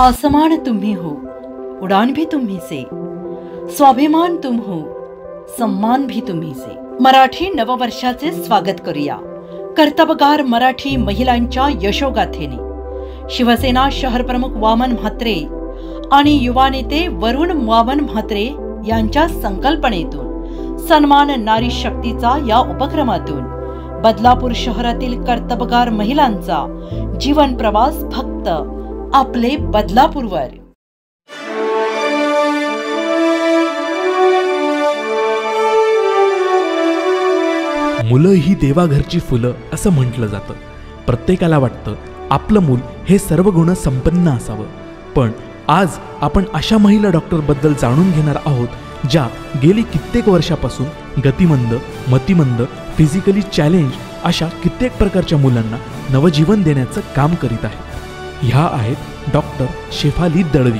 आसमान तुम्ही हो, उड़ान भी तुम्ही से, स्वाभिमान तुम हो, सम्मान भी तुम्ही से। मराठी नववर्षाचे स्वागत करूया कर्तबगार मराठी महिलांच्या यशोगाथेने। शिवसेना शहर प्रमुख वामन म्हात्रे आणि युवा नेते वरुण वामन म्हात्रे यांच्या संकल्पनेतून सन्मान नारी शक्तीचा या उपक्रमातून बदलापूर शहरातील कर्तबगार महिलांचा जीवन प्रवास फक्त आपले बदलापूरवर। मुलं ही देवाघरची फुलं असं म्हटलं जातं। प्रत्येकाला वाटतं आपलं मूल हे सर्व गुण संपन्न असावं, पण आज आपण अशा महिला डॉक्टर बद्दल जाणून घेणार आहोत ज्या गेली कित्येक वर्षापासून गतिमंद, मतिमंद, फिजिकली चॅलेंज अशा कित्येक प्रकारच्या मुलांना नवजीवन देण्याचं काम करीत आहेत। ह्या आहेत डॉक्टर शेफाली दळवी।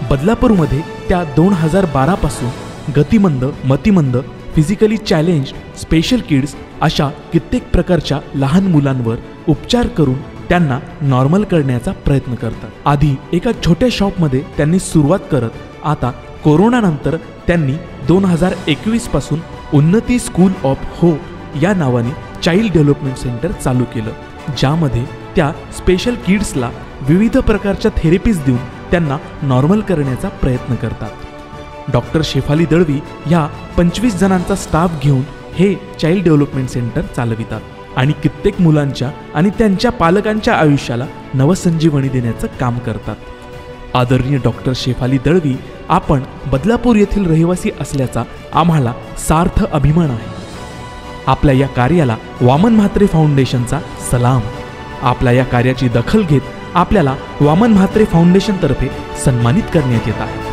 बदलापूरमध्ये त्या 2012 पासून गतिमंद, मतिमंद, फिजिकली चॅलेंज, स्पेशल किड्स अशा कित्येक प्रकारच्या लहान मुलांवर उपचार करून त्यांना नॉर्मल करण्याचा प्रयत्न करतात। आधी एका छोट्या शॉपमध्ये त्यांनी सुरुवात करत आता कोरोनानंतर त्यांनी 2021 पासून उन्नती स्कूल ऑफ होप या नावाने चाइल्ड डेव्हलपमेंट सेंटर चालू केलं, ज्यामध्ये त्या स्पेशल किड्सला विविध प्रकारच्या थेरपीज देऊन त्यांना नॉर्मल करण्याचा प्रयत्न करतात। डॉक्टर शेफाली दळवी ह्या 25 जणांचा स्टाफ घेऊन हे चाइल्ड डेव्हलपमेंट सेंटर चालवितात आणि कित्येक मुलांच्या आणि त्यांच्या पालकांच्या आयुष्याला नवसंजीवनी देण्याचं काम करतात। आदरणीय डॉक्टर शेफाली दळवी, आपण बदलापूर येथील रहिवासी असल्याचा आम्हाला सार्थ अभिमान आहे। आपल्या या कार्याला वामन म्हात्रे फाउंडेशनचा सलाम। आपल्या या कार्याची दखल घेत आपल्याला वामन म्हात्रे फाउंडेशन तर्फे सन्मानित करण्यात येत आहे।